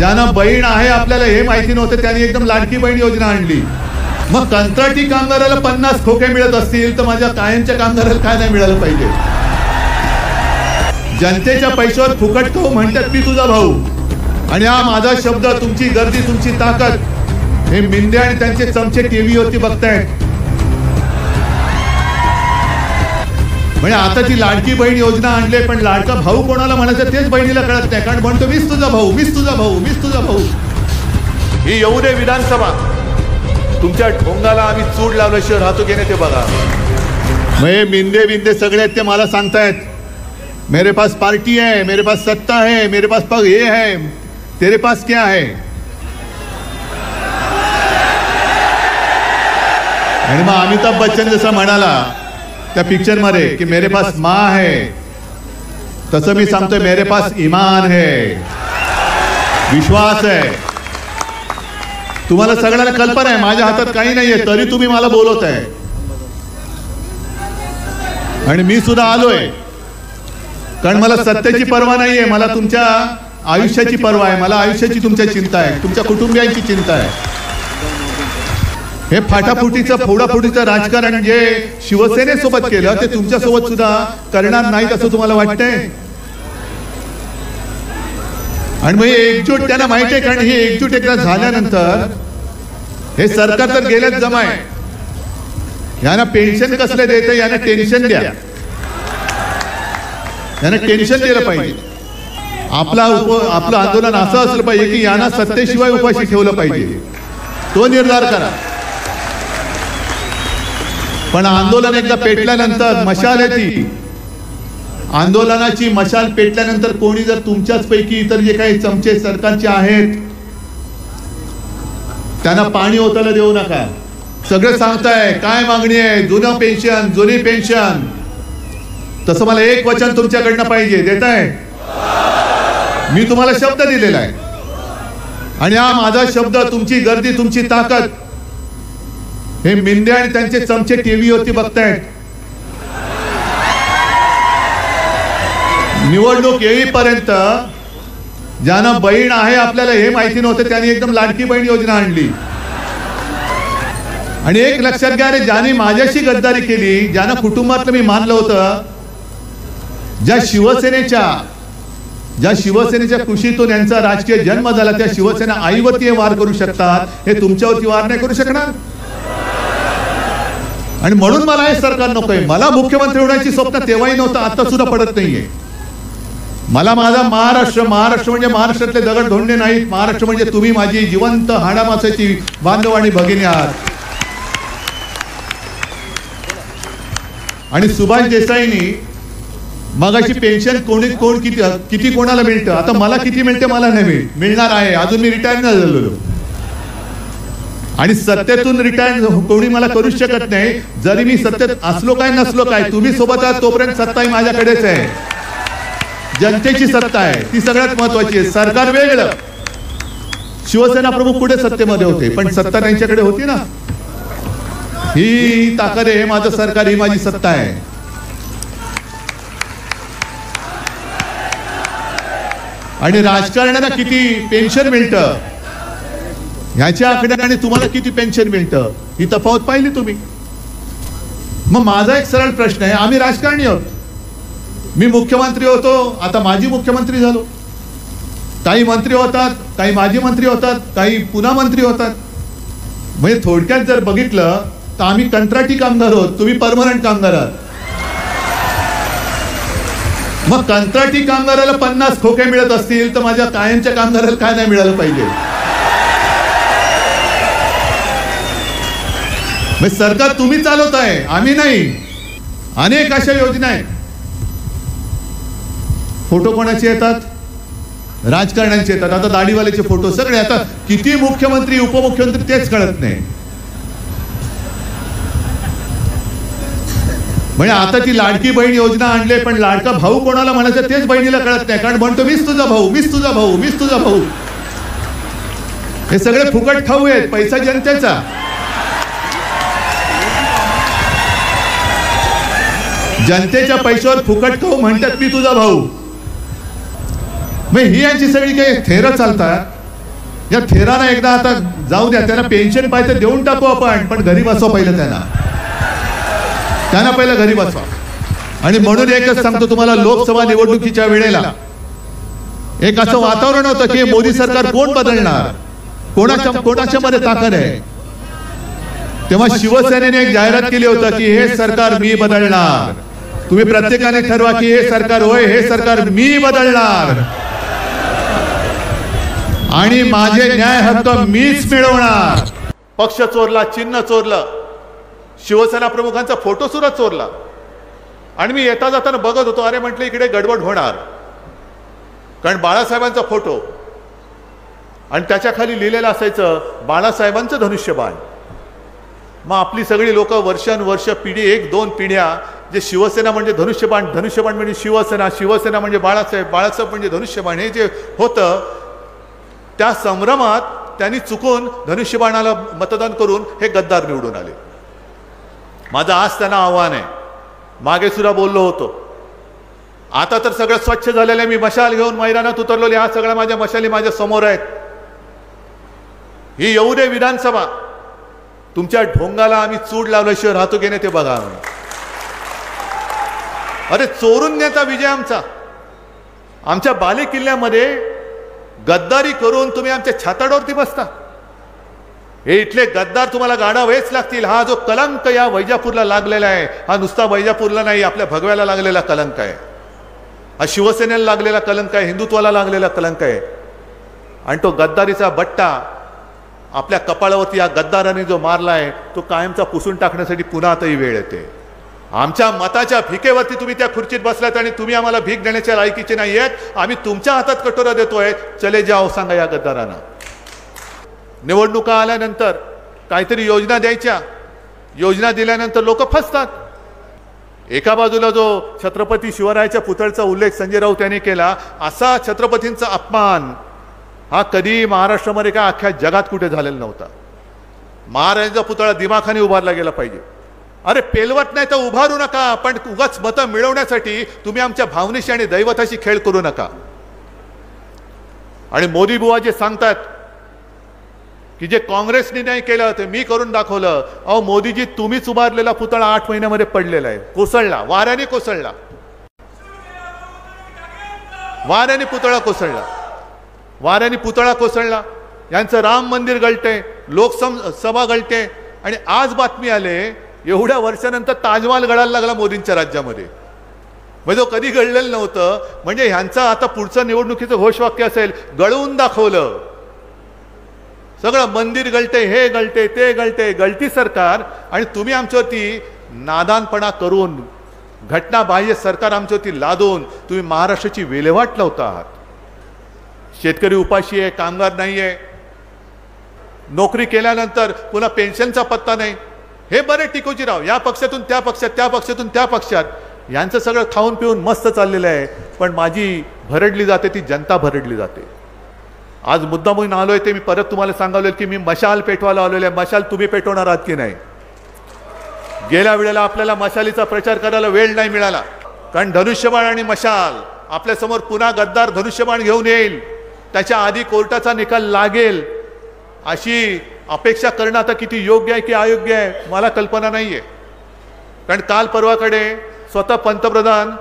ज्यांना बहीण आहे आपल्याला हे माहिती नव्हतं त्यांनी एकदम लाडकी बहीण योजना आणली। मग कंत्राटी कामगाराला 50 खोके मिळत असतील तर माझ्या कायमच्या कामगाराला काय नाही मिळालं पाहिजे? जनतेच्या पैशावर फुकट खाऊ म्हणतात मी तुझा भाऊ, आणि हा माझा शब्द, तुमची गर्दी, तुमची ताकद, हे मिंदे आणि त्यांचे चमचे टीव्हीवरती बघतायत। म्हणजे आता ती लाडकी बहीण योजना आणली, पण लाडका भाऊ कोणाला म्हणायचं तेच बहिणीला कळत नाही, कारण म्हणतो मीच तुझा भाऊ, मीच तुझा भाऊ, मीच तुझा भाऊ। ही येऊ दे विधानसभा, तुमच्या ढोंगाला आम्ही चूड लावल्याशिवाय राहतो की नाही ते बघा। म्हणजे मिंदे बिंदे सगळे ते मला सांगतायत मेरे पास पार्टी है, मेरे पास सत्ता है, मेरे पास पग ये है, तेरे पास क्या है? आणि मग अमिताभ बच्चन जसं म्हणाला त्या पिक्चर मध्ये की मेरे पास माँ है, तसं मी सांगतोय मेरे पास ईमान है, विश्वास है। तुम्हाला सगळ्यांना कल्पना आहे माझ्या हातात काही नाहीये, तरी तुम्ही मला बोलवताय, आणि मी सुद्धा आलोय, कारण मला सत्तेची पर्वा नाहीये, मला तुमच्या आयुष्याची पर्वा आहे, मला आयुष्याची तुमच्या चिंता आहे, तुमच्या कुटुंबियांची चिंता आहे। हे फाटाफुटीचं फोडाफुटीचं राजकारण जे शिवसेनेसोबत केलं ते तुमच्यासोबत सुद्धा करणार नाहीत असं तुम्हाला वाटतंय? आणि मग एकजूट त्यांना माहिती आहे, कारण ही एकजूट एकदा झाल्यानंतर हे सरकार तर गेल्याच जमाय, यांना पेन्शन कसले देते, यांना टेन्शन द्या, यांना टेन्शन दिलं पाहिजे। आपलं आंदोलन असं असलं पाहिजे की यांना सत्तेशिवाय उपाशी ठेवलं पाहिजे, तो निर्धार करा। पण आंदोलन एकदा पेटल्यानंतर मशाल येते, आंदोलनाची मशाल पेटल्यानंतर कोणी जर तुमच्याच पैकी इतर जे काही चमचे सरकारचे आहेत त्यांना पाणी ओतायला देऊ नका। सगळं सांगताय काय मागणी आहे, जुनं पेन्शन, जुनी पेन्शन, तसं मला एक वचन तुमच्याकडनं पाहिजे, देताय? मी तुम्हाला शब्द दिलेला आहे, आणि हा माझा शब्द, तुमची गर्दी, तुमची ताकद, हे मिंदे आणि त्यांचे चमचे टीव्हीवरती बघतायत। निवडणूक येईपर्यंत ज्यांना बहीण आहे आपल्याला हे माहिती नव्हतं त्यांनी एकदम लाडकी बहीण योजना आणली। आणि एक लक्षात घ्या रे, ज्यांनी माझ्याशी गद्दारी केली, ज्यांना कुटुंबातलं मी मानलं होतं, ज्या शिवसेनेच्या कुशीतून यांचा राजकीय जन्म झाला, त्या शिवसेना आईवरती वार करू शकतात, हे तुमच्यावरती वार नाही करू शकणार। आणि म्हणून मला हे सरकार नकोय। मला मुख्यमंत्री होण्याची स्वप्न तेव्हाही नव्हतं, आता सुद्धा पडत नाहीये। मला माझा महाराष्ट्र म्हणजे महाराष्ट्रातले दगड धोंडे नाहीत, महाराष्ट्र म्हणजे तुम्ही माझी जिवंत हाडामासाची बांधव आणि भगिनी आहात। आणि सुभाष देसाईंनी मगाशी पेन्शन कोण किती कोणाला मिळतं, आता मला किती मिळते मला नाही मिळणार आहे, अजून मी रिटायर नाही झालेलो, आणि सत्तेतून रिटायर कोणी मला करूच शकत नाही, जरी मी सत्तेत असलो काय नसलो काय, तुम्ही सोबत आहात तोपर्यंत सत्ता ही माझ्याकडेच आहे, जनतेची सत्ता आहे, ती सगळ्यात महत्वाची आहे। सरकार वेगळं, शिवसेना प्रमुख पुढे सत्तेमध्ये होते, पण सत्ता त्यांच्याकडे होती ना, ही ताकद आहे, हे माझं सरकार, ही माझी सत्ता आहे। आणि राजकारणाला किती पेन्शन मिळतं ह्याच्या आकड्याने तुम्हाला किती पेन्शन मिळतं ही तफावत पाहिली तुम्ही। मग माझा एक सरळ प्रश्न आहे, आम्ही राजकारणी आहोत, मी मुख्यमंत्री होतो, आता माजी मुख्यमंत्री झालो, काही मंत्री होतात, काही माजी मंत्री होतात, काही पुन्हा मंत्री होतात। म्हणजे थोडक्यात जर बघितलं तर आम्ही कंत्राटी कामगार आहोत, तुम्ही परमनंट कामगार आहात। मग कंत्राटी कामगाराला 50 खोके मिळत असतील तर माझ्या कायमच्या कामगाराला काय नाही मिळालं पाहिजे? सरकार तुम्ही चालवताय, आम्ही नाही। अनेक अशा योजना आहेत। फोटो कोणाचे येतात? राजकारण्यांचे येतात। आता दाढीवाल्याचे फोटो सगळे, आता किती मुख्यमंत्री उपमुख्यमंत्री तेच कळत नाही। म्हणजे आता ती लाडकी बहीण योजना आणली, पण लाडका भाऊ कोणाला म्हणायचं तेच बहिणीला कळत नाही, कारण म्हणतो मीच तुझा भाऊ, मीच तुझा भाऊ, मीच तुझा भाऊ। हे सगळे फुकट खाऊ आहेत, पैसा जनतेचा। जनतेच्या पैशावर फुकट खाऊ म्हणतात मी तुझा भाऊ। मग ही यांची सगळी काही थेरं चालतात। या थेराला एकदा आता जाऊ द्या, त्यांना पेन्शन पाहिजे देऊन टाकू आपण, पण घरी बसवा पहिलं त्यांना पहिलं घरी बसवा. आणि म्हणून एकच सांगतो तुम्हाला, लोकसभा निवडणुकीच्या वेळेला एक असं वातावरण होतं की मोदी सरकार कोण बदलणार, कोणाच्या मध्ये ताकद आहे. तेव्हा शिवसेनेने एक जाहिरात केली होती की हे सरकार मी बदलणार. तुम्ही प्रत्येकाने ठरवा की हे सरकार, होय हे सरकार मी बदलणार आणि माझे न्याय हक्क मीच मिळवणार. पक्ष चोरला, चिन्ह चोरलं, शिवसेना प्रमुखांचा फोटो सुद्धा चोरला. आणि मी येता जाताना बघत होतो, अरे म्हटलं इकडे गडबड होणार, कारण बाळासाहेबांचा फोटो आणि त्याच्या खाली लिहिलेलं असायचं बाळासाहेबांचं धनुष्यबाण. मग आपली सगळी लोक वर्षानुवर्ष, पिढी, 1-2 पिढ्या, जे शिवसेना म्हणजे धनुष्यबाण, धनुष्यबाण म्हणजे शिवसेना, शिवसेना म्हणजे बाळासाहेब, बाळासाहेब म्हणजे धनुष्यबाण, हे जे होतं त्या संभ्रमात त्यांनी चुकून धनुष्यबाणाला मतदान करून हे गद्दार निवडून आले. माझं आज त्यांना आव्हान आहे, मागे सुद्धा बोललो होतो, आता तर सगळं स्वच्छ झालेलं आहे. मी मशाल घेऊन मैदानात उतरलो, ह्या सगळ्या माझ्या मशाली माझ्या समोर आहेत. ही येऊ दे विधानसभा, तुमच्या ढोंगाला आम्ही चूड लावल्याशिवाय राहतो की नाही ते बघा. अरे चोरून नेता विजय आमचा. आमच्या बाले किल्ल्यामध्ये गद्दारी करून तुम्ही आमच्या छाताडावरती बसता. हे इथले गद्दार तुम्हाला गाडावेच लागतील. हा जो कलंक या वैजापूरला लागलेला आहे, हा नुसता वैजापूरला नाही, आपल्या भगव्याला लागलेला कलंक आहे, हा शिवसेनेला लागलेला कलंक आहे, हिंदुत्वाला लागलेला कलंक आहे. आणि तो गद्दारीचा बट्टा आपल्या कपाळावरती या गद्दारांनी जो मारलाय तो कायमचा पुसून टाकण्यासाठी पुन्हा आताही वेळ येते. आमच्या मताच्या भिकेवरती तुम्ही त्या खुर्चीत बसलात आणि तुम्ही आम्हाला भीक देण्याच्या लायकीचे नाही आहेत. आम्ही तुमच्या हातात कटोरा देतोय, चले जाओ सांगा या गद्दारांना. निवडणुका आल्यानंतर काहीतरी योजना द्यायच्या, योजना दिल्यानंतर लोक फसतात. एका बाजूला जो छत्रपती शिवरायाच्या पुतळ्याचा उल्लेख संजय राऊत यांनी केला, असा छत्रपतींचा अपमान हा कधी महाराष्ट्रामध्ये का अख्ख्या जगात कुठे झालेला नव्हता. महाराजांचा पुतळा दिमाखाने उभारला गेला पाहिजे. अरे पेलवत नाही तर उभारू नका, पण उगाच मतं मिळवण्यासाठी तुम्ही आमच्या भावनेशी आणि दैवताशी खेळ करू नका. आणि मोदी बुवा जे सांगतात की जे काँग्रेसने नाही केलं ते मी करून दाखवलं. अहो मोदीजी, तुम्हीच उभारलेला पुतळा 8 महिन्यामध्ये पडलेला आहे, कोसळला, वाऱ्याने कोसळला, वाऱ्याने पुतळा कोसळला, वाऱ्याने पुतळा कोसळला. यांचं राम मंदिर गळते, लोकसभा गळते. आणि आज बातमी आले एवढ्या वर्षानंतर ताजमहाल गळायला लागला मोदींच्या राज्यामध्ये. म्हणजे कधी घडलेलं नव्हतं. म्हणजे ह्यांचं आता पुढचं निवडणुकीचं घोषवाक्य असेल, गळवून दाखवलं. सगळं मंदिर गळते, हे गळते, ते गळते, गळती सरकार. आणि तुम्ही आमच्यावरती नादानपणा करून, घटनाबाह्य सरकार आमच्यावरती लादून तुम्ही महाराष्ट्राची विल्हेवाट लावता आहात. शेतकरी उपाशी आहे, कामगार नाही आहे, नोकरी केल्यानंतर पुन्हा पेन्शनचा पत्ता नाही. हे बरे टिकोजीराव या पक्षातून त्या पक्षात, त्या पक्षातून त्या पक्षात, यांचं सगळं खाऊन पिऊन मस्त चाललेलं आहे. पण माझी भरडली जाते, ती जनता भरडली जाते. आज मुद्दा म्हणून आलोय ते मी परत तुम्हाला सांगावलं की मी मशाल पेटवायला आलेलो आहे. मशाल तुम्ही पेटवणार आहात की नाही? गेल्या वेळेला आपल्याला मशालीचा प्रचार करायला वेळ नाही मिळाला, कारण धनुष्यबाण आणि मशाल आपल्यासमोर पुन्हा गद्दार धनुष्यबाण घेऊन येईल. त्याच्या आधी कोर्टाचा निकाल लागेल अशी अपेक्षा करणं आता किती योग्य आहे की अयोग्य आहे मला कल्पना नाहीये. कारण काल परवाकडे स्वतः पंतप्रधान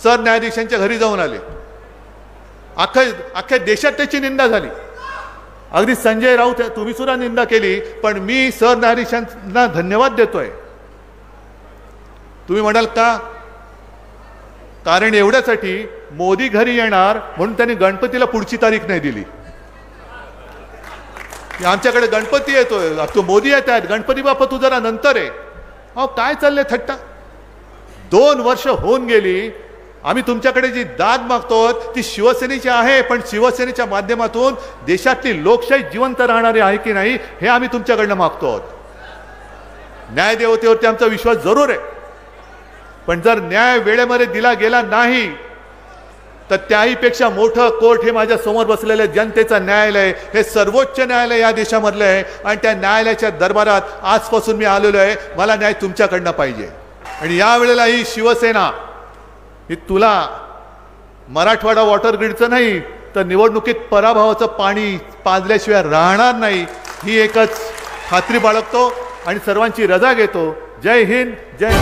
सरन्यायाधीशांच्या घरी जाऊन आले. अख्ख्या देशात त्याची निंदा झाली. अगदी संजय राऊत तुम्ही सुद्धा निंदा केली, पण मी सरन्यायाधीशांना धन्यवाद देतोय. तुम्ही म्हणाल का? कारण एवढ्यासाठी मोदी घरी येणार म्हणून त्यांनी गणपतीला पुढची तारीख नाही दिली. आमच्याकडे गणपती येतोय, तो मोदी येत आहेत, गणपती बाप्पा तू जरा नंतर आहे. अहो काय चाललंय थट्टा? 2 वर्ष होऊन गेली. आम्ही तुमच्याकडे जी दाद मागतो ती शिवसेनेची आहे, पण शिवसेनेच्या माध्यमातून देशातली लोकशाही जिवंत राहणारी आहे की नाही हे आम्ही तुमच्याकडनं मागतो. न्यायदेवतेवरती आमचा विश्वास जरूर आहे, पण जर न्याय वेळेमध्ये दिला गेला नाही तर त्याहीपेक्षा मोठं कोर्ट हे माझ्या समोर बसलेलं जनतेचं न्यायालय, हे सर्वोच्च न्यायालय या देशामधलं आहे. आणि त्या न्यायालयाच्या दरबारात आजपासून मी आलेलो आहे. मला न्याय तुमच्याकडनं पाहिजे. आणि यावेळेला ही शिवसेना ही तुला मराठवाडा वॉटर ग्रीडचं नाही तर निवडणुकीत पराभवाचं पाणी पाजल्याशिवाय राहणार नाही ही एकच खात्री बाळगतो आणि सर्वांची रजा घेतो. जय हिंद, जय